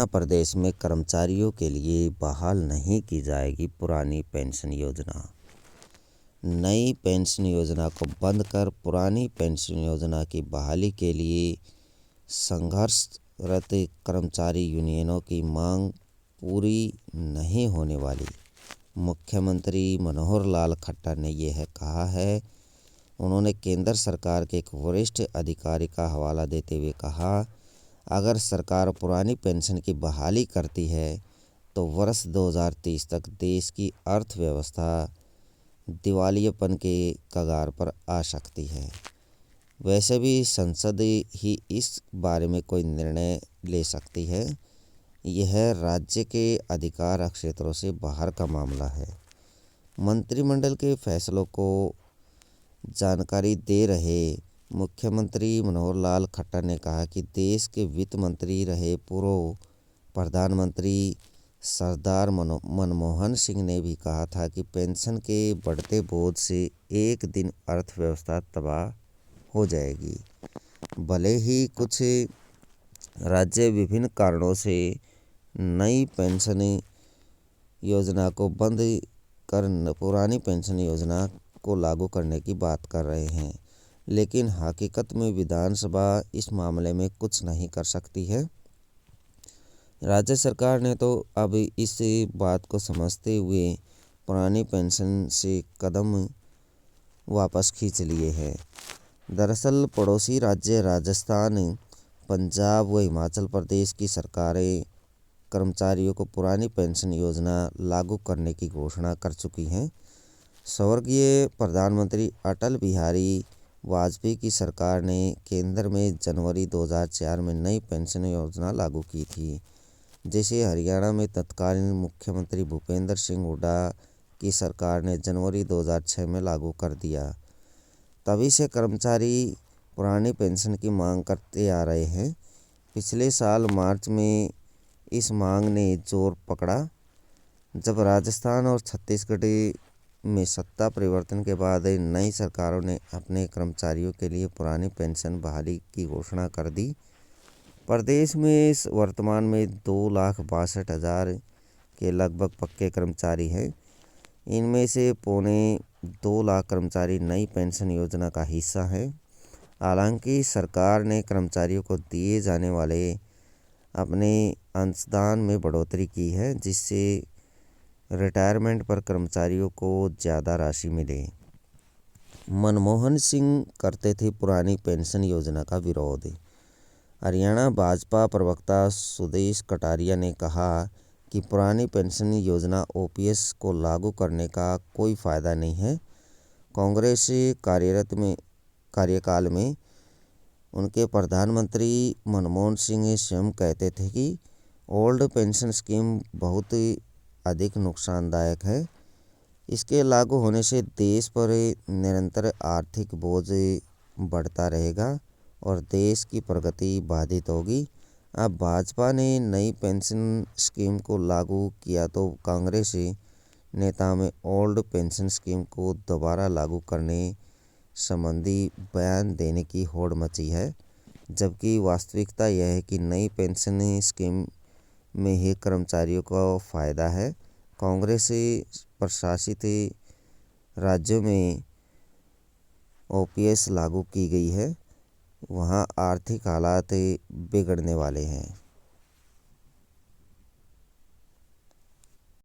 प्रदेश में कर्मचारियों के लिए बहाल नहीं की जाएगी पुरानी पेंशन योजना। नई पेंशन योजना को बंद कर पुरानी पेंशन योजना की बहाली के लिए संघर्षरत कर्मचारी यूनियनों की मांग पूरी नहीं होने वाली। मुख्यमंत्री मनोहर लाल खट्टर ने यह कहा है। उन्होंने केंद्र सरकार के एक वरिष्ठ अधिकारी का हवाला देते हुए कहा, अगर सरकार पुरानी पेंशन की बहाली करती है तो वर्ष 2030 तक देश की अर्थव्यवस्था दिवालियेपन के कगार पर आ सकती है। वैसे भी संसद ही इस बारे में कोई निर्णय ले सकती है। यह राज्य के अधिकार क्षेत्रों से बाहर का मामला है। मंत्रिमंडल के फैसलों को जानकारी दे रहे मुख्यमंत्री मनोहर लाल खट्टर ने कहा कि देश के वित्त मंत्री रहे पूर्व प्रधानमंत्री सरदार मनमोहन सिंह ने भी कहा था कि पेंशन के बढ़ते बोझ से एक दिन अर्थव्यवस्था तबाह हो जाएगी। भले ही कुछ राज्य विभिन्न कारणों से नई पेंशन योजना को बंद कर पुरानी पेंशन योजना को लागू करने की बात कर रहे हैं, लेकिन हकीकत में विधानसभा इस मामले में कुछ नहीं कर सकती है। राज्य सरकार ने तो अब इस बात को समझते हुए पुरानी पेंशन से कदम वापस खींच लिए हैं। दरअसल पड़ोसी राज्य राजस्थान, पंजाब व हिमाचल प्रदेश की सरकारें कर्मचारियों को पुरानी पेंशन योजना लागू करने की घोषणा कर चुकी हैं। स्वर्गीय प्रधानमंत्री अटल बिहारी वाजपेयी की सरकार ने केंद्र में जनवरी 2004 में नई पेंशन योजना लागू की थी, जिसे हरियाणा में तत्कालीन मुख्यमंत्री भूपेंद्र सिंह हुड्डा की सरकार ने जनवरी 2006 में लागू कर दिया। तभी से कर्मचारी पुरानी पेंशन की मांग करते आ रहे हैं। पिछले साल मार्च में इस मांग ने जोर पकड़ा, जब राजस्थान और छत्तीसगढ़ में सत्ता परिवर्तन के बाद नई सरकारों ने अपने कर्मचारियों के लिए पुरानी पेंशन बहाली की घोषणा कर दी। प्रदेश में वर्तमान में 2,62,000 के लगभग पक्के कर्मचारी हैं। इनमें से पौने 2 लाख कर्मचारी नई पेंशन योजना का हिस्सा हैं। हालांकि सरकार ने कर्मचारियों को दिए जाने वाले अपने अंशदान में बढ़ोतरी की है, जिससे रिटायरमेंट पर कर्मचारियों को ज़्यादा राशि मिले। मनमोहन सिंह करते थे पुरानी पेंशन योजना का विरोध। हरियाणा भाजपा प्रवक्ता सुदेश कटारिया ने कहा कि पुरानी पेंशन योजना ओपीएस को लागू करने का कोई फ़ायदा नहीं है। कांग्रेस कार्यकाल में उनके प्रधानमंत्री मनमोहन सिंह स्वयं कहते थे कि ओल्ड पेंशन स्कीम बहुत अधिक नुकसानदायक है। इसके लागू होने से देश पर निरंतर आर्थिक बोझ बढ़ता रहेगा और देश की प्रगति बाधित होगी। अब भाजपा ने नई पेंशन स्कीम को लागू किया तो कांग्रेस नेताओं में ओल्ड पेंशन स्कीम को दोबारा लागू करने संबंधी बयान देने की होड़ मची है, जबकि वास्तविकता यह है कि नई पेंशन स्कीम में ही कर्मचारियों को फ़ायदा है। कांग्रेस प्रशासित राज्यों में ओपीएस लागू की गई है, वहाँ आर्थिक हालात बिगड़ने वाले हैं।